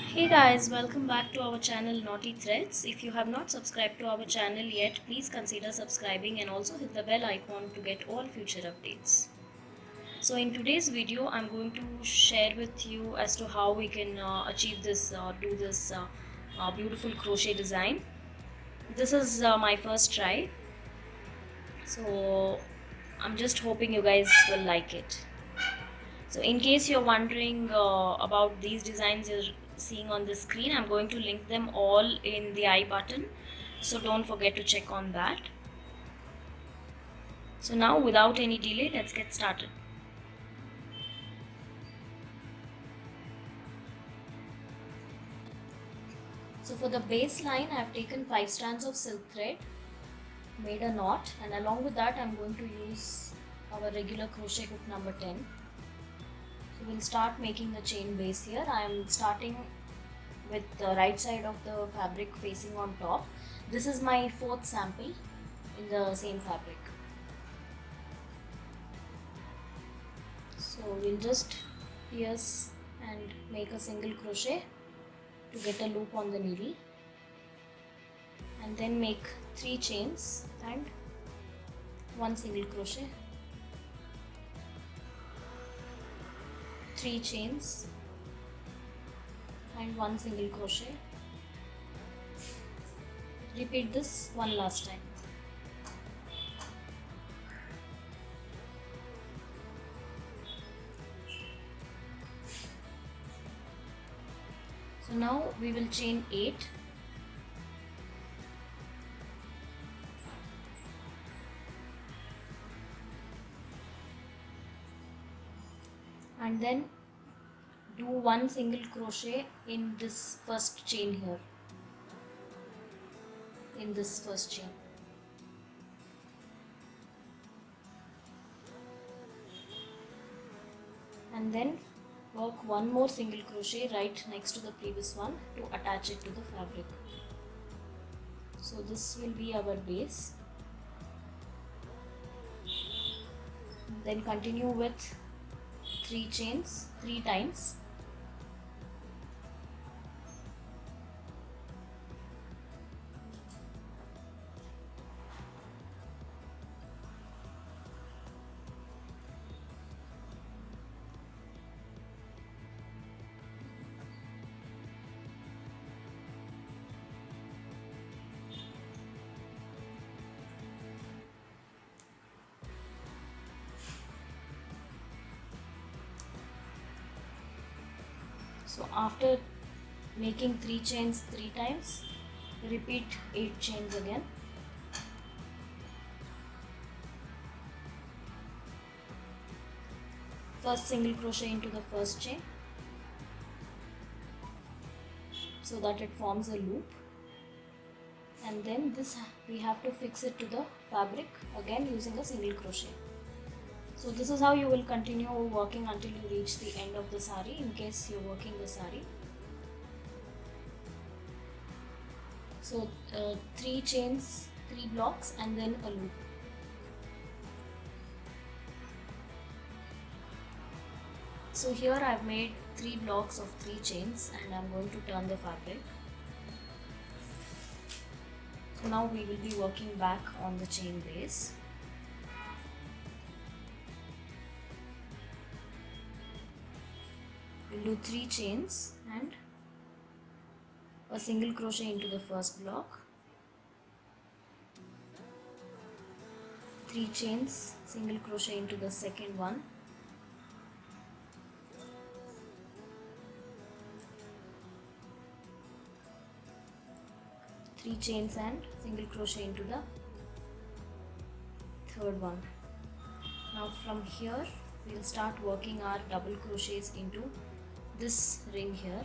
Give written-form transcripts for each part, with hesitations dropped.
Hey guys, welcome back to our channel Naughty Threads. If you have not subscribed to our channel yet, please consider subscribing and also hit the bell icon to get all future updates. So in today's video, I'm going to share with you as to how we can achieve this, do this beautiful crochet design. This is my first try, so I'm just hoping you guys will like it. So in case you're wondering about these designs you're seeing on the screen, I'm going to link them all in the I button. So don't forget to check on that. So now without any delay, let's get started. So for the baseline, I've taken 5 strands of silk thread, made a knot, and along with that I'm going to use our regular crochet hook number 10. So we'll start making the chain base here. I am starting with the right side of the fabric facing on top. This is my fourth sample in the same fabric. So we'll just pierce and make a single crochet to get a loop on the needle, and then make 3 chains and 1 single crochet, 3 chains and 1 single crochet. Repeat this one last time. So now we will chain 8, and then do 1 single crochet in this first chain here, in this first chain. And then work 1 more single crochet right next to the previous one to attach it to the fabric. So this will be our base. Then continue with 3 chains 3 times. So after making 3 chains 3 times, repeat 8 chains again. First single crochet into the first chain so that it forms a loop, and then this we have to fix it to the fabric again using a single crochet. So this is how you will continue working until you reach the end of the sari, in case you're working the sari. So 3 chains 3 blocks and then a loop. So here I've made 3 blocks of 3 chains and I'm going to turn the fabric. So now we will be working back on the chain base. We'll do 3 chains and a single crochet into the first block, 3 chains, single crochet into the second one, three chains and single crochet into the third one. Now from here we'll start working our double crochets into this ring here.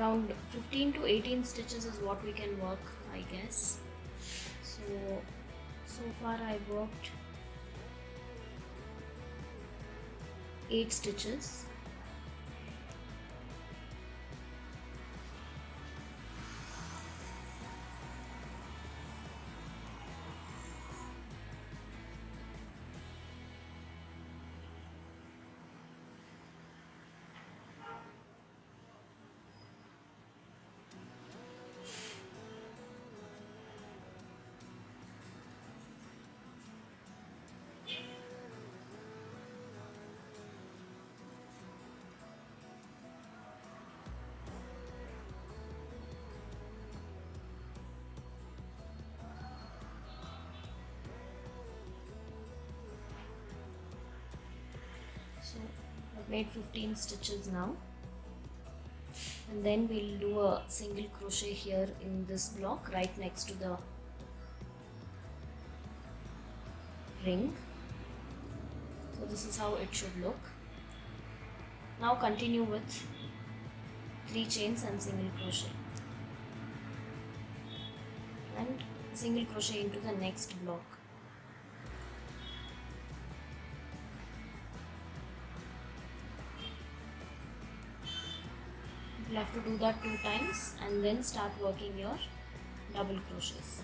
around 15 to 18 stitches is what we can work, I guess. So far I worked 8 stitches. So I've made 15 stitches now, and then we'll do a single crochet here in this block right next to the ring. So this is how it should look. Now continue with 3 chains and single crochet, and single crochet into the next block. You'll have to do that 2 times and then start working your double crochets.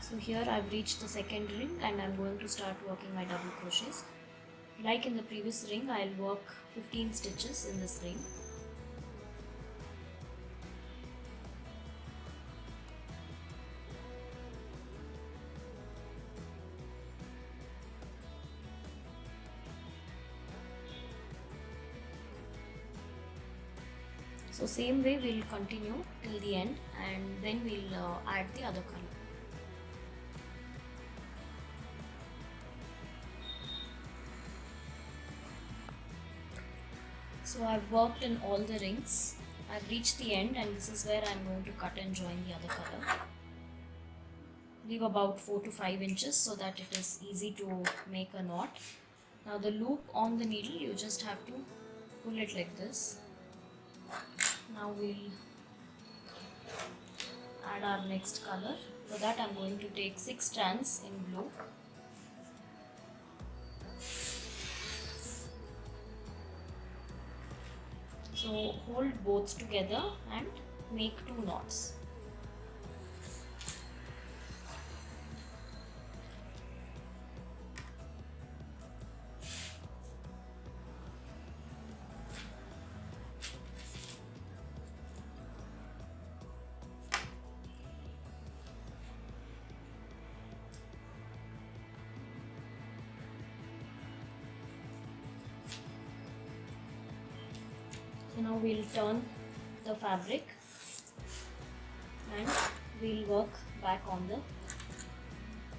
So here I've reached the second ring and I'm going to start working my double crochets. Like in the previous ring, I'll work 15 stitches in this ring. So same way we'll continue till the end, and then we'll add the other color. So I've worked in all the rings. I've reached the end, and this is where I'm going to cut and join the other color. Leave about 4 to 5 inches so that it is easy to make a knot. Now the loop on the needle, you just have to pull it like this. Now we'll add our next color. For that I'm going to take 6 strands in blue. So hold both together and make 2 knots. So now we'll turn the fabric and we'll work back on the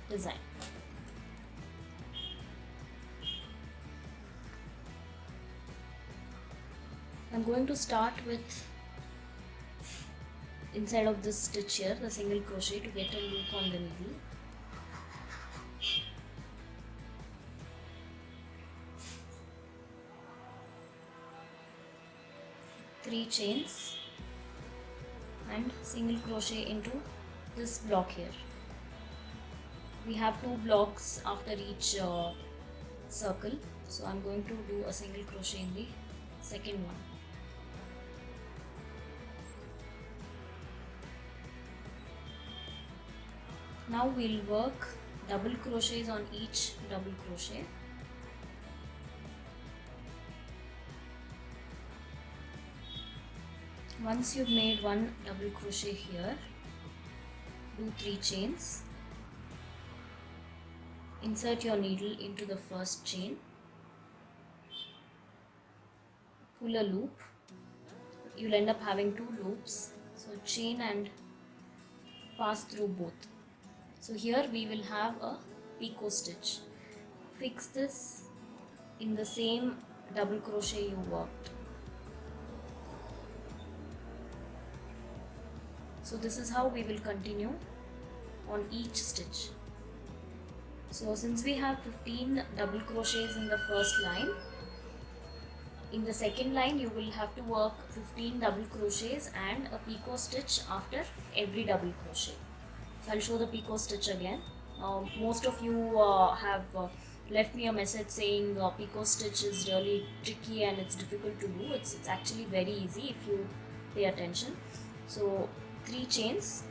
design. I'm going to start with, inside of this stitch here, the single crochet to get a loop on the needle. Three chains and single crochet into this block here. We have 2 blocks after each circle, so I'm going to do a single crochet in the second one. Now we'll work double crochets on each double crochet. Once you've made 1 double crochet here, do 3 chains, insert your needle into the first chain, pull a loop. You'll end up having 2 loops, so chain and pass through both. So here we will have a picot stitch. Fix this in the same double crochet you worked. So this is how we will continue on each stitch. So since we have 15 double crochets in the first line, in the second line you will have to work 15 double crochets and a picot stitch after every double crochet. So I'll show the picot stitch again. Most of you have left me a message saying picot stitch is really tricky and it's difficult to do. It's actually very easy if you pay attention. So 3 chains.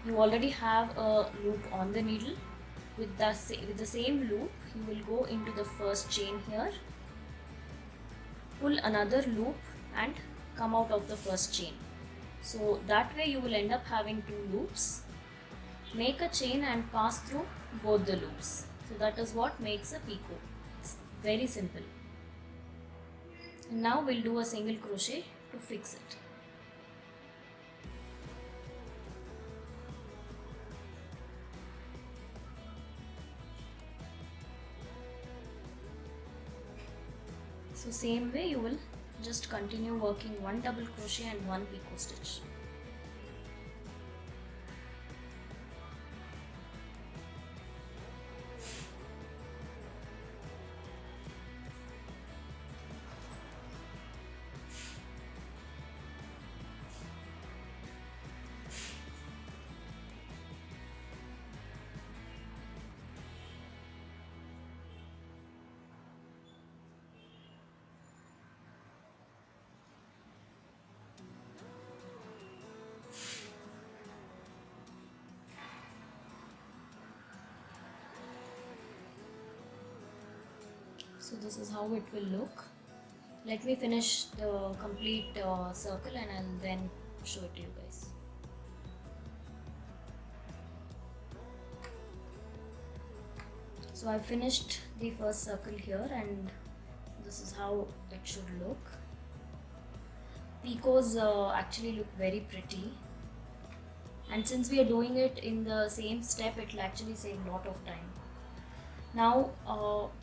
You already have a loop on the needle. With the same loop, you will go into the first chain here, pull another loop and come out of the first chain. So that way you will end up having 2 loops. Make a chain and pass through both the loops. So that is what makes a picot. It's very simple. And now we'll do a single crochet to fix it. So same way you will just continue working 1 double crochet and 1 picot stitch. So this is how it will look. Let me finish the complete circle and I'll then show it to you guys. So I finished the first circle here and this is how it should look. Picots actually look very pretty, and since we are doing it in the same step, it will actually save a lot of time. Now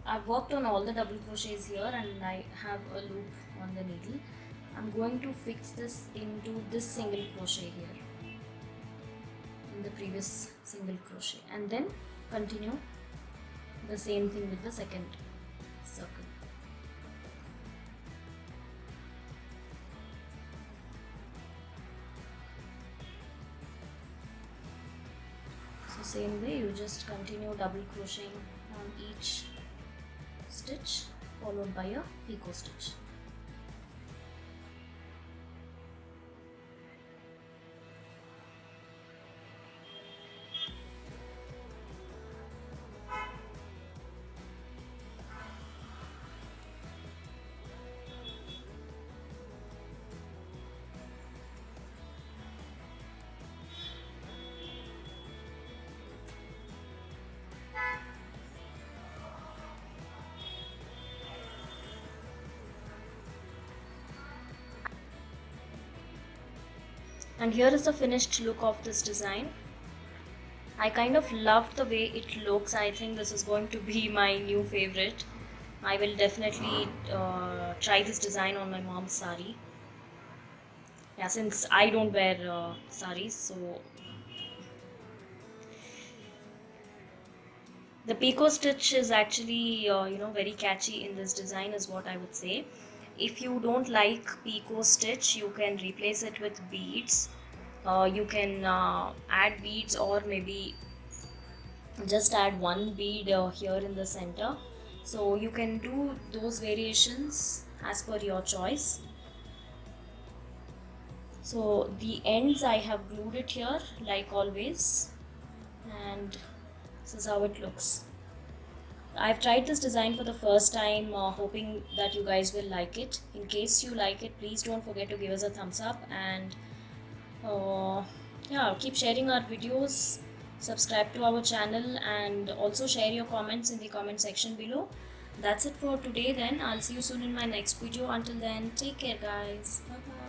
I've worked on all the double crochets here and I have a loop on the needle. I'm going to fix this into this single crochet here in the previous single crochet, and then continue the same thing with the second circle. So same way you just continue double crocheting on each stitch followed by a picot stitch. And here is the finished look of this design. I kind of loved the way it looks. I think this is going to be my new favorite. I will definitely try this design on my mom's sari. Yeah, since I don't wear saris, so the picot stitch is actually very catchy in this design is what I would say. If you don't like picot stitch, you can replace it with beads. You can add beads, or maybe just add one bead here in the center. So you can do those variations as per your choice. So the ends I have glued it here like always, and this is how it looks. I've tried this design for the first time, hoping that you guys will like it. In case you like it, please don't forget to give us a thumbs up, and yeah, keep sharing our videos, subscribe to our channel, and also share your comments in the comment section below. That's it for today then. I'll see you soon in my next video. Until then, take care guys. Bye bye.